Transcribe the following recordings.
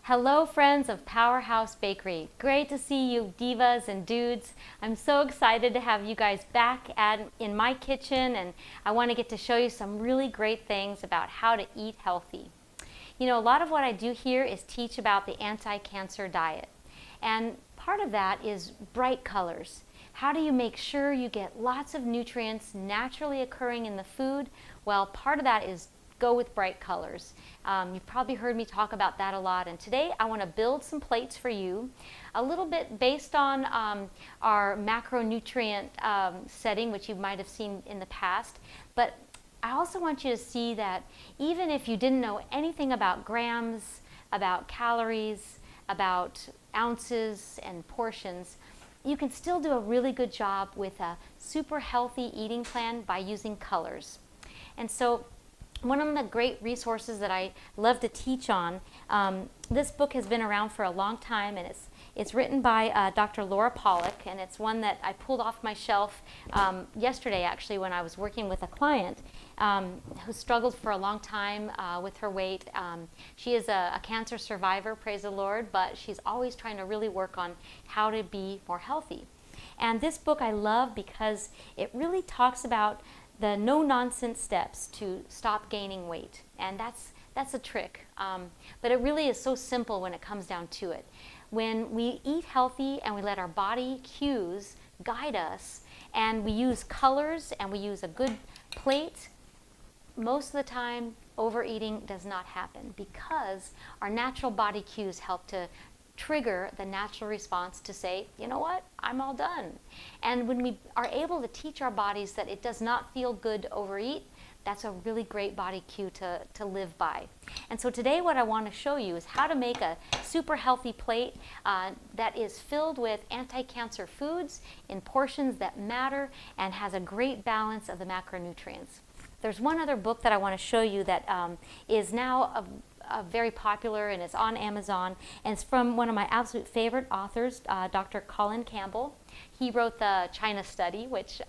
Hello friends of Powerhouse Bakery. Great to see you divas and dudes. I'm so excited to have you guys back in my kitchen, and I want to get to show you some really great things about how to eat healthy. You know, a lot of what I do here is teach about the anti-cancer diet, and part of that is bright colors. How do you make sure you get lots of nutrients naturally occurring in the food? Well, part of that is go with bright colors. You've probably heard me talk about that a lot, and today I want to build some plates for you, a little bit based on our macronutrient setting, which you might have seen in the past. But I also want you to see that even if you didn't know anything about grams, about calories, about ounces and portions, you can still do a really good job with a super healthy eating plan by using colors. And so one of the great resources that I love to teach on, this book has been around for a long time, and it's written by Dr. Laura Pollock, and it's one that I pulled off my shelf yesterday actually when I was working with a client who struggled for a long time with her weight. She is a cancer survivor, praise the Lord, but she's always trying to really work on how to be more healthy. And this book I love because it really talks about the no-nonsense steps to stop gaining weight, and that's a trick, but it really is so simple when it comes down to it. When we eat healthy and we let our body cues guide us, and we use colors and we use a good plate, most of the time overeating does not happen because our natural body cues help to trigger the natural response to say, you know what, I'm all done. And when we are able to teach our bodies that it does not feel good to overeat, that's a really great body cue to live by. And so today what I want to show you is how to make a super healthy plate that is filled with anti-cancer foods in portions that matter and has a great balance of the macronutrients. There's one other book that I want to show you that is now very popular, and it's on Amazon, and it's from one of my absolute favorite authors, Dr. Colin Campbell. He wrote the China Study, which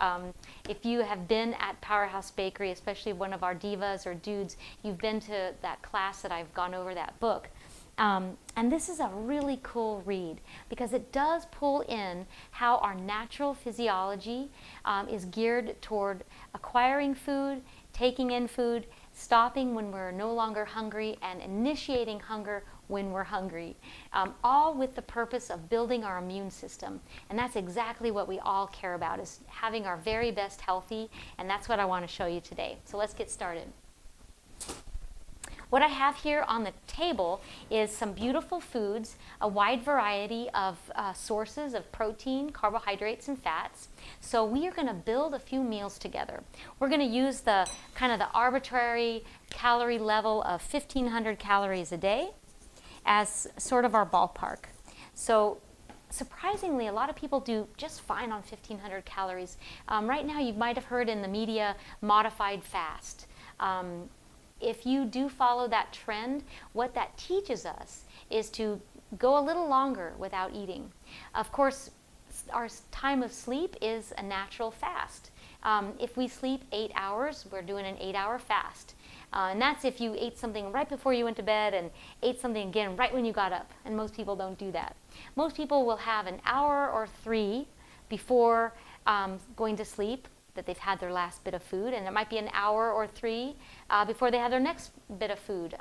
if you have been at Powerhouse Bakery, especially one of our divas or dudes, you've been to that class that I've gone over that book. And this is a really cool read because it does pull in how our natural physiology is geared toward acquiring food, taking in food, stopping when we're no longer hungry, and initiating hunger when we're hungry, all with the purpose of building our immune system. And that's exactly what we all care about, is having our very best healthy, and that's what I want to show you today. So let's get started. What I have here on the table is some beautiful foods, a wide variety of sources of protein, carbohydrates, and fats. So we are going to build a few meals together. We're going to use the kind of the arbitrary calorie level of 1,500 calories a day as sort of our ballpark. So surprisingly, a lot of people do just fine on 1,500 calories. Right now, you might have heard in the media, modified fast. If you do follow that trend, what that teaches us is to go a little longer without eating. Of course, our time of sleep is a natural fast. If we sleep 8 hours, we're doing an 8-hour fast. And that's if you ate something right before you went to bed and ate something again right when you got up. And most people don't do that. Most people will have an hour or 3 before going to sleep that they've had their last bit of food, and it might be an hour or 3 before they have their next bit of food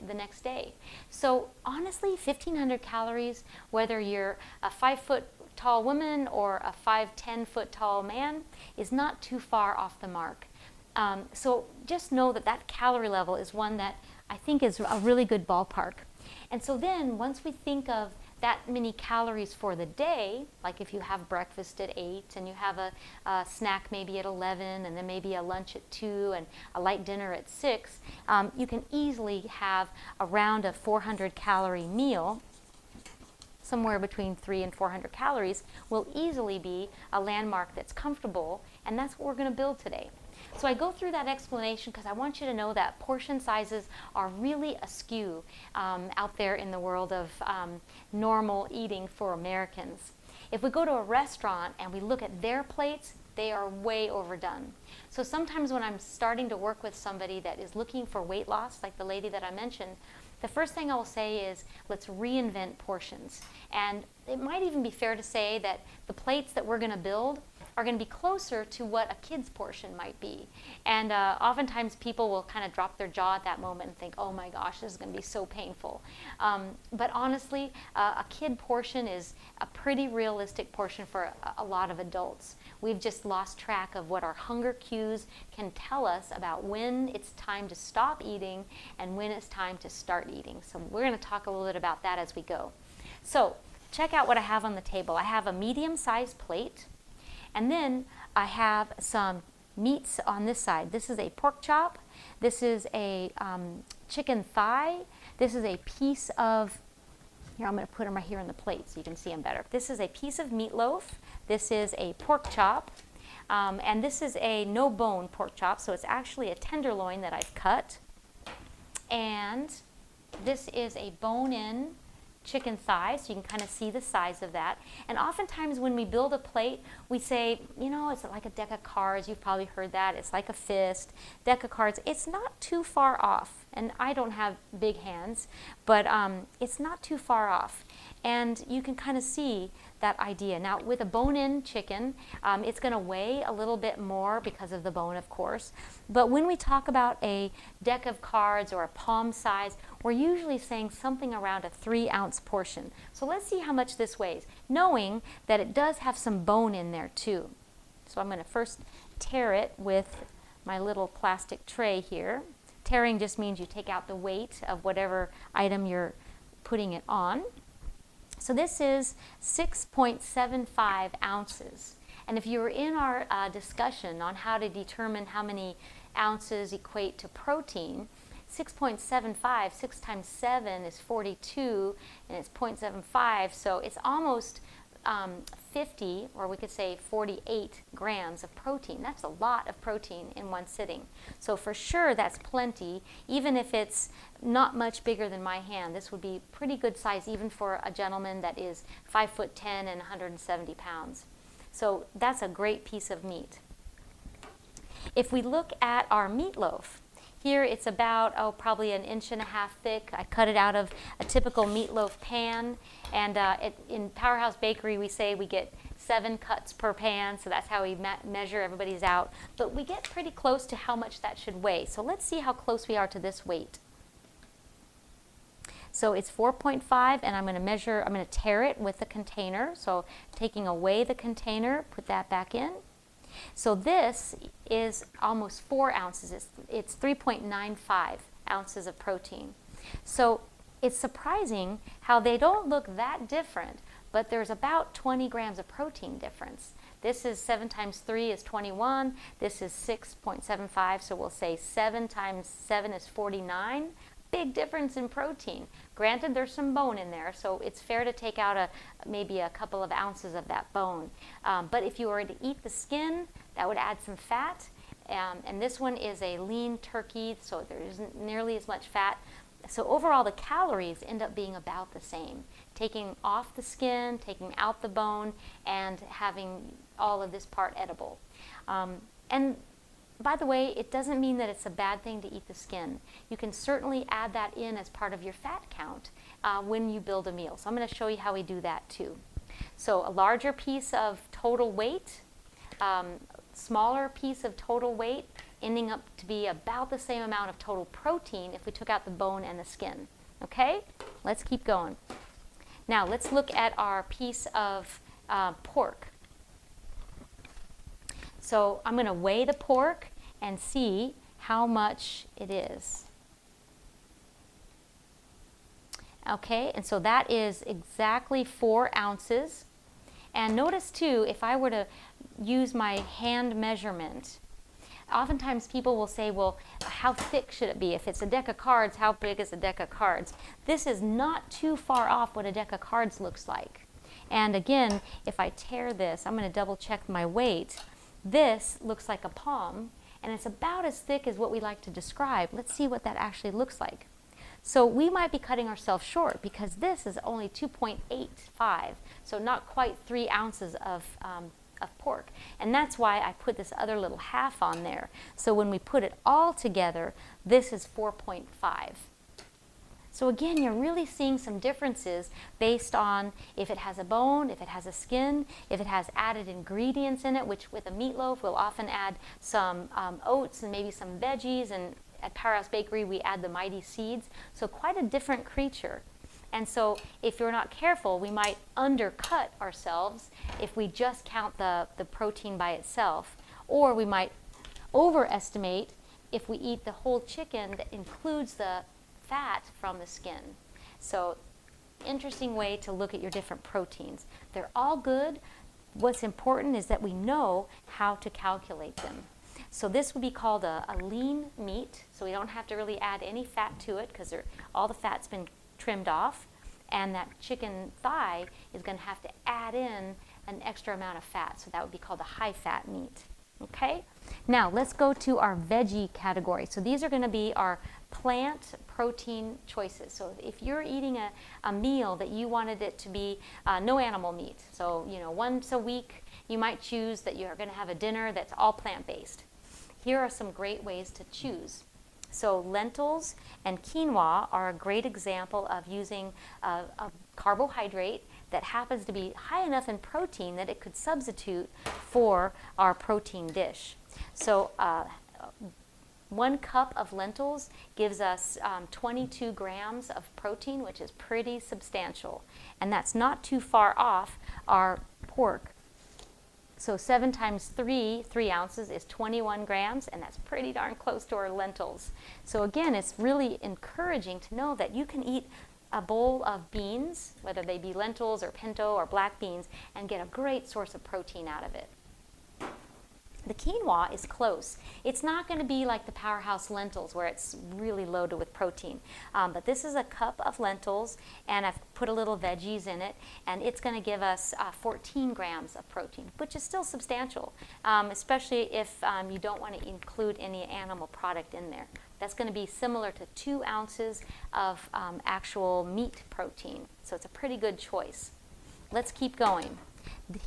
the next day. So honestly, 1,500 calories, whether you're a 5-foot tall woman or a 5'10" tall man, is not too far off the mark. So just know that that calorie level is one that I think is a really good ballpark. And so then once we think of that many calories for the day, like if you have breakfast at 8 and you have a snack maybe at 11 and then maybe a lunch at 2 and a light dinner at 6, you can easily have around a 400 calorie meal. Somewhere between 300 and 400 calories will easily be a landmark that's comfortable, and that's what we're going to build today. So I go through that explanation because I want you to know that portion sizes are really askew out there in the world of normal eating for Americans. If we go to a restaurant and we look at their plates, they are way overdone. So sometimes when I'm starting to work with somebody that is looking for weight loss, like the lady that I mentioned, the first thing I will say is, let's reinvent portions. And it might even be fair to say that the plates that we're going to build are going to be closer to what a kid's portion might be. And oftentimes people will kind of drop their jaw at that moment and think, oh my gosh, this is going to be so painful. But honestly, a kid portion is a pretty realistic portion for a lot of adults. We've just lost track of what our hunger cues can tell us about when it's time to stop eating and when it's time to start eating. So we're going to talk a little bit about that as we go. So check out what I have on the table. I have a medium-sized plate. And then I have some meats on this side. This is a pork chop. This is a chicken thigh. This is a piece of, here I'm going to put them right here on the plate so you can see them better. This is a piece of meatloaf. This is a pork chop. And this is a no bone pork chop, so it's actually a tenderloin that I've cut. And this is a bone-in chicken thigh, so you can kind of see the size of that. And oftentimes when we build a plate, we say, you know, it's like a deck of cards. You've probably heard that. It's like a fist. Deck of cards. It's not too far off. And I don't have big hands, but it's not too far off. And you can kind of see that idea. Now, with a bone-in chicken, it's going to weigh a little bit more because of the bone, of course. But when we talk about a deck of cards or a palm size, we're usually saying something around a 3-ounce portion. So let's see how much this weighs, knowing that it does have some bone in there too. So I'm going to first tare it with my little plastic tray here. Tearing just means you take out the weight of whatever item you're putting it on. So this is 6.75 ounces. And if you were in our discussion on how to determine how many ounces equate to protein, 6.75, 6 times 7 is 42, and it's 0.75, so it's almost 50, or we could say 48 grams of protein. That's a lot of protein in one sitting. So for sure that's plenty, even if it's not much bigger than my hand. This would be pretty good size even for a gentleman that is 5'10" and 170 pounds. So that's a great piece of meat. If we look at our meatloaf, here it's about, probably 1.5 inches thick. I cut it out of a typical meatloaf pan. And in Powerhouse Bakery, we say we get 7 cuts per pan. So that's how we measure everybody's out. But we get pretty close to how much that should weigh. So let's see how close we are to this weight. So it's 4.5, and I'm going to tare it with the container. So taking away the container, put that back in. So this is almost 4 ounces. It's 3.95 ounces of protein. So it's surprising how they don't look that different, but there's about 20 grams of protein difference. This is 7 times 3 is 21. This is 6.75, so we'll say 7 times 7 is 49. Big difference in protein. Granted, there's some bone in there, so it's fair to take out maybe a couple of ounces of that bone. But if you were to eat the skin, that would add some fat. And this one is a lean turkey, so there isn't nearly as much fat. So overall, the calories end up being about the same. Taking off the skin, taking out the bone, and having all of this part edible. And by the way, it doesn't mean that it's a bad thing to eat the skin. You can certainly add that in as part of your fat count when you build a meal. So I'm going to show you how we do that too. So a larger piece of total weight, smaller piece of total weight, ending up to be about the same amount of total protein if we took out the bone and the skin. Okay, let's keep going. Now let's look at our piece of pork. So I'm going to weigh the pork and see how much it is. Okay, and so that is exactly 4 ounces. And notice too, if I were to use my hand measurement, oftentimes people will say, well, how thick should it be? If it's a deck of cards, how big is a deck of cards? This is not too far off what a deck of cards looks like. And again, if I tear this, I'm going to double check my weight. This looks like a palm, and it's about as thick as what we like to describe. Let's see what that actually looks like. So we might be cutting ourselves short because this is only 2.85, so not quite 3 ounces of of pork. And that's why I put this other little half on there. So when we put it all together, this is 4.5. So again, you're really seeing some differences based on if it has a bone, if it has a skin, if it has added ingredients in it, which with a meatloaf we'll often add some oats and maybe some veggies, and at Powerhouse Bakery we add the mighty seeds. So quite a different creature. And so if you're not careful, we might undercut ourselves if we just count the protein by itself, or we might overestimate if we eat the whole chicken that includes the fat from the skin. So interesting way to look at your different proteins. They're all good. What's important is that we know how to calculate them. So this would be called a lean meat, so we don't have to really add any fat to it because all the fat's been trimmed off, and that chicken thigh is going to have to add in an extra amount of fat, so that would be called a high fat meat. Okay, now let's go to our veggie category. So these are going to be our plant protein choices. So if you're eating a meal that you wanted it to be no animal meat, so once a week you might choose that you're going to have a dinner that's all plant-based. Here are some great ways to choose. So lentils and quinoa are a great example of using a carbohydrate that happens to be high enough in protein that it could substitute for our protein dish. So 1 cup of lentils gives us 22 grams of protein, which is pretty substantial. And that's not too far off our pork. So 7 times 3 ounces is 21 grams, and that's pretty darn close to our lentils. So again, it's really encouraging to know that you can eat a bowl of beans, whether they be lentils or pinto or black beans, and get a great source of protein out of it. The quinoa is close. It's not going to be like the Powerhouse lentils where it's really loaded with protein. But this is a cup of lentils, and I've put a little veggies in it, and it's going to give us 14 grams of protein, which is still substantial, especially if you don't want to include any animal product in there. That's going to be similar to 2 ounces of actual meat protein. So it's a pretty good choice. Let's keep going.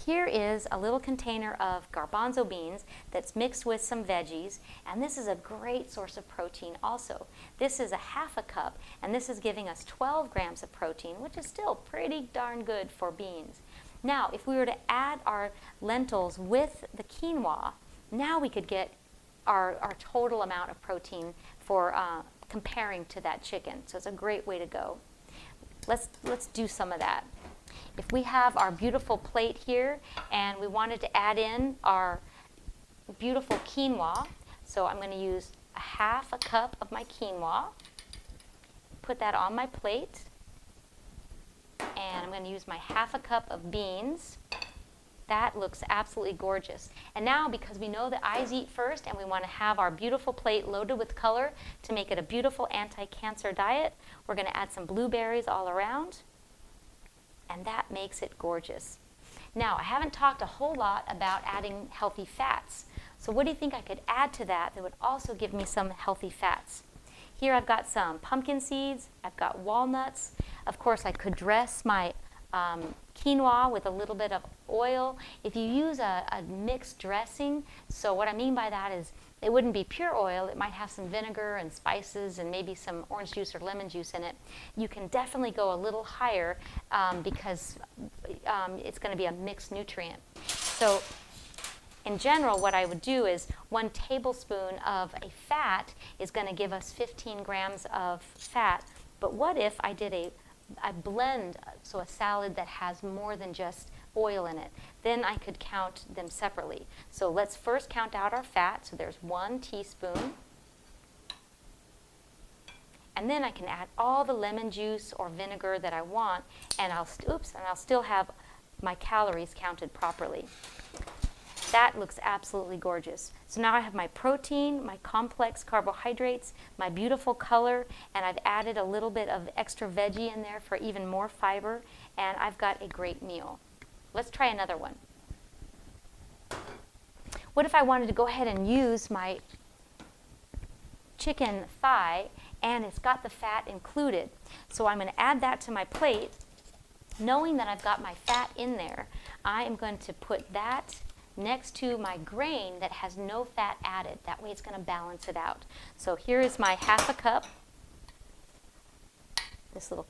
Here is a little container of garbanzo beans that's mixed with some veggies, and this is a great source of protein also. This is a half a cup, and this is giving us 12 grams of protein, which is still pretty darn good for beans. Now, if we were to add our lentils with the quinoa, now we could get our total amount of protein for comparing to that chicken. So it's a great way to go. Let's do some of that. If we have our beautiful plate here and we wanted to add in our beautiful quinoa, so I'm going to use a half a cup of my quinoa, put that on my plate, and I'm going to use my half a cup of beans. That looks absolutely gorgeous. And now, because we know that eyes eat first and we want to have our beautiful plate loaded with color to make it a beautiful anti-cancer diet, we're going to add some blueberries all around. And that makes it gorgeous. Now, I haven't talked a whole lot about adding healthy fats. So what do you think I could add to that would also give me some healthy fats? Here I've got some pumpkin seeds, I've got walnuts. Of course, I could dress my quinoa with a little bit of oil. If you use a mixed dressing, so what I mean by that is it wouldn't be pure oil, it might have some vinegar and spices and maybe some orange juice or lemon juice in it. You can definitely go a little higher because it's going to be a mixed nutrient. So in general, what I would do is 1 tablespoon of a fat is going to give us 15 grams of fat. But what if I did a blend, so a salad that has more than just oil in it? Then I could count them separately. So let's first count out our fat. So there's 1 teaspoon. And then I can add all the lemon juice or vinegar that I want, and I'll still have my calories counted properly. That looks absolutely gorgeous. So now I have my protein, my complex carbohydrates, my beautiful color, and I've added a little bit of extra veggie in there for even more fiber, and I've got a great meal. Let's try another one. What if I wanted to go ahead and use my chicken thigh, and it's got the fat included? So I'm going to add that to my plate. Knowing that I've got my fat in there, I am going to put that next to my grain that has no fat added. That way it's going to balance it out. So here is my half a cup. This little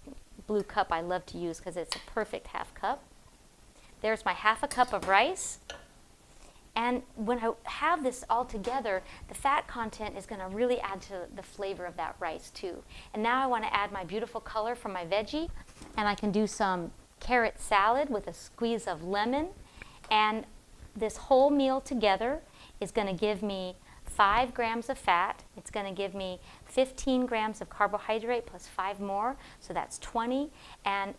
blue cup I love to use because it's a perfect half cup. There's my half a cup of rice. And when I have this all together, the fat content is going to really add to the flavor of that rice too. And now I want to add my beautiful color from my veggie. And I can do some carrot salad with a squeeze of lemon. And this whole meal together is going to give me 5 grams of fat. It's going to give me 15 grams of carbohydrate plus 5 more. So that's 20. And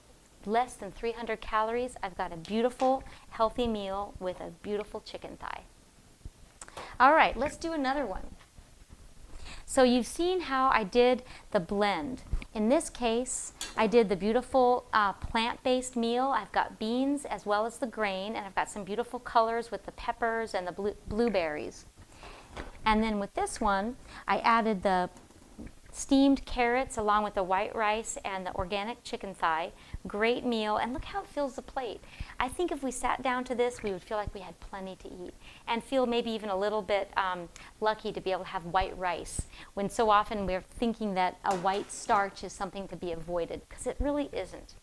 less than 300 calories. I've got a beautiful, healthy meal with a beautiful chicken thigh. All right, let's do another one. So you've seen how I did the blend. In this case, I did the beautiful plant-based meal. I've got beans as well as the grain, and I've got some beautiful colors with the peppers and the blueberries. And then with this one, I added the steamed carrots along with the white rice and the organic chicken thigh. Great meal, and look how it fills the plate. I think if we sat down to this, we would feel like we had plenty to eat and feel maybe even a little bit lucky to be able to have white rice, when so often we're thinking that a white starch is something to be avoided, because it really isn't.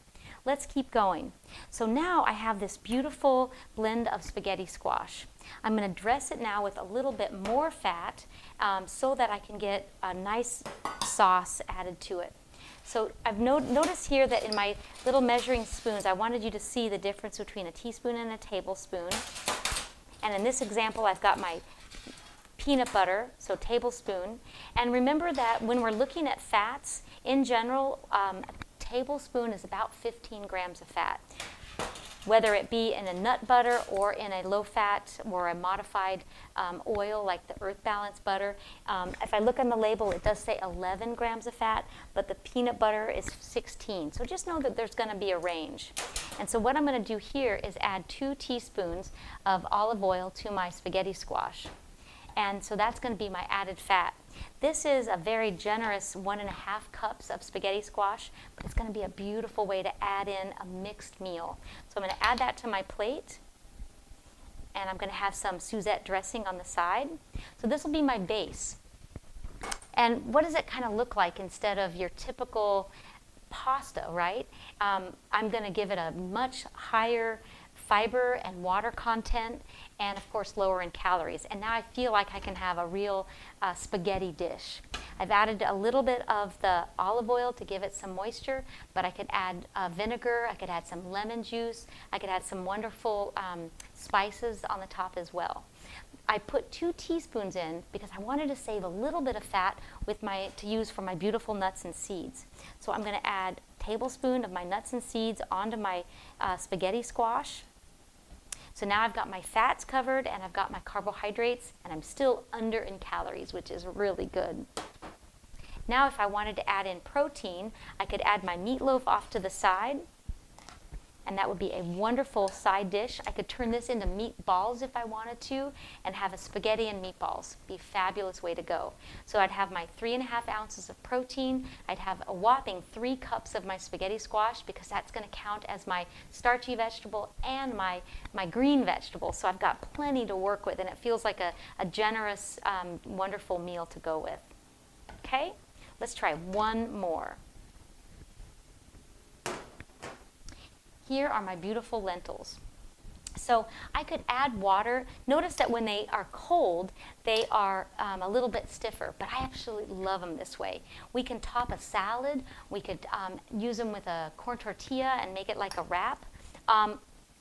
Let's keep going. So now I have this beautiful blend of spaghetti squash. I'm going to dress it now with a little bit more fat so that I can get a nice sauce added to it. So I've noticed here that in my little measuring spoons, I wanted you to see the difference between a teaspoon and a tablespoon. And in this example, I've got my peanut butter, so tablespoon. And remember that when we're looking at fats, in general, a tablespoon is about 15 grams of fat. Whether it be in a nut butter or in a low-fat or a modified oil like the Earth Balance butter. If I look on the label, it does say 11 grams of fat, but the peanut butter is 16. So just know that there's going to be a range. And so what I'm going to do here is add 2 teaspoons of olive oil to my spaghetti squash. And so that's going to be my added fat. This is a very generous 1.5 cups of spaghetti squash, but it's going to be a beautiful way to add in a mixed meal. So I'm going to add that to my plate, and I'm going to have some Suzette dressing on the side. So this will be my base. And what does it kind of look like instead of your typical pasta, right? I'm going to give it a much higher fiber and water content, and of course lower in calories. And now I feel like I can have a real spaghetti dish. I've added a little bit of the olive oil to give it some moisture, but I could add vinegar, I could add some lemon juice, I could add some wonderful spices on the top as well. I put 2 teaspoons in because I wanted to save a little bit of fat to use for my beautiful nuts and seeds. So I'm going to add a tablespoon of my nuts and seeds onto my spaghetti squash. So now I've got my fats covered and I've got my carbohydrates, and I'm still under in calories, which is really good. Now if I wanted to add in protein, I could add my meatloaf off to the side, and that would be a wonderful side dish. I could turn this into meatballs if I wanted to and have a spaghetti and meatballs. Be a fabulous way to go. So I'd have my 3.5 ounces of protein. I'd have a whopping 3 cups of my spaghetti squash, because that's going to count as my starchy vegetable and my green vegetable. So I've got plenty to work with, and it feels like a generous, wonderful meal to go with. Okay, let's try one more. Here are my beautiful lentils. So I could add water. Notice that when they are cold, they are a little bit stiffer, but I actually love them this way. We can top a salad. We could use them with a corn tortilla and make it like a wrap.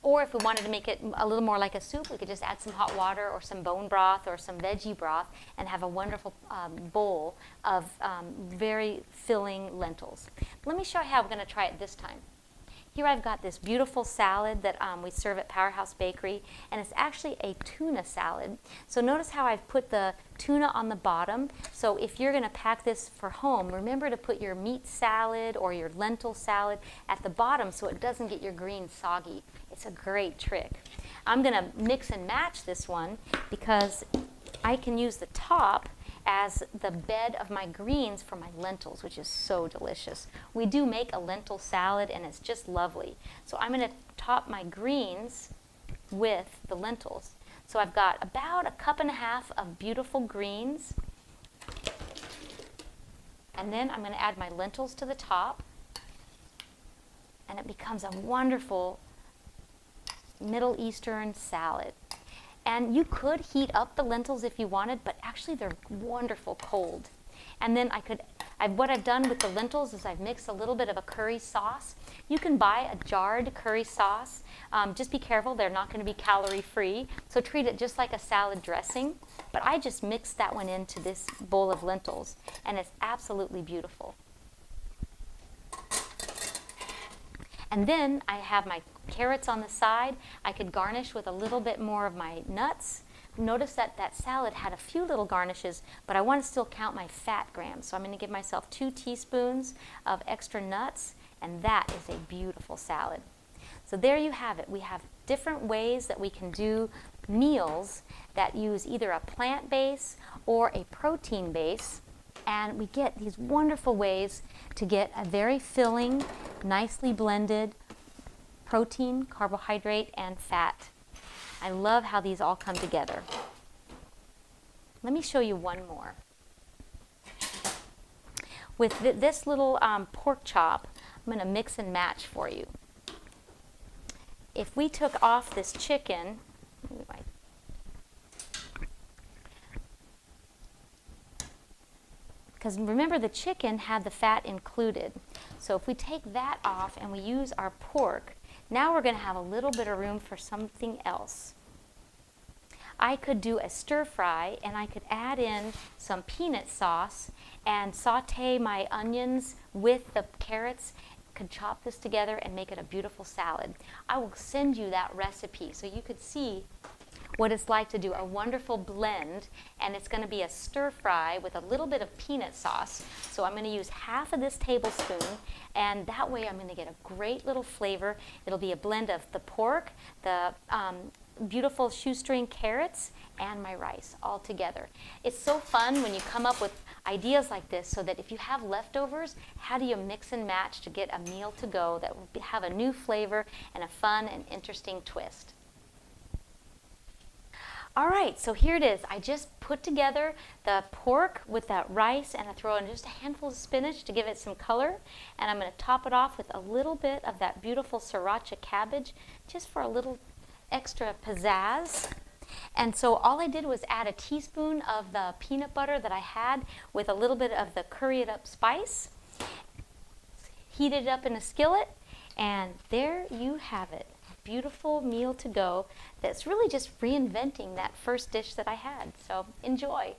Or if we wanted to make it a little more like a soup, we could just add some hot water or some bone broth or some veggie broth and have a wonderful bowl of very filling lentils. Let me show you how we're going to try it this time. Here I've got this beautiful salad that we serve at Powerhouse Bakery, and it's actually a tuna salad. So notice how I've put the tuna on the bottom. So if you're going to pack this for home, remember to put your meat salad or your lentil salad at the bottom so it doesn't get your greens soggy. It's a great trick. I'm going to mix and match this one because I can use the top as the bed of my greens for my lentils, which is so delicious. We do make a lentil salad, and it's just lovely. So I'm going to top my greens with the lentils. So I've got about 1.5 cups of beautiful greens. And then I'm going to add my lentils to the top. And it becomes a wonderful Middle Eastern salad. And you could heat up the lentils if you wanted, but actually they're wonderful cold. And then what I've done with the lentils is I've mixed a little bit of a curry sauce. You can buy a jarred curry sauce. Just be careful, they're not going to be calorie free. So treat it just like a salad dressing. But I just mixed that one into this bowl of lentils, and it's absolutely beautiful. And then I have my carrots on the side. I could garnish with a little bit more of my nuts. Notice that that salad had a few little garnishes, but I want to still count my fat grams. So I'm going to give myself 2 teaspoons of extra nuts, and that is a beautiful salad. So there you have it. We have different ways that we can do meals that use either a plant base or a protein base. And we get these wonderful ways to get a very filling, nicely blended protein, carbohydrate, and fat. I love how these all come together. Let me show you one more. With this little pork chop, I'm going to mix and match for you. If we took off this chicken, because remember the chicken had the fat included. So if we take that off and we use our pork, now we're going to have a little bit of room for something else. I could do a stir fry, and I could add in some peanut sauce and saute my onions with the carrots. Could chop this together and make it a beautiful salad. I will send you that recipe so you could see what it's like to do a wonderful blend, and it's going to be a stir fry with a little bit of peanut sauce. So I'm going to use half of this tablespoon, and that way I'm going to get a great little flavor. It'll be a blend of the pork, the beautiful shoestring carrots, and my rice all together. It's so fun when you come up with ideas like this, so that if you have leftovers, how do you mix and match to get a meal to go that will have a new flavor and a fun and interesting twist. All right, so here it is. I just put together the pork with that rice, and I throw in just a handful of spinach to give it some color. And I'm going to top it off with a little bit of that beautiful sriracha cabbage, just for a little extra pizzazz. And so all I did was add a teaspoon of the peanut butter that I had with a little bit of the curried up spice, heated it up in a skillet, and there you have it. Beautiful meal to go that's really just reinventing that first dish that I had. So enjoy.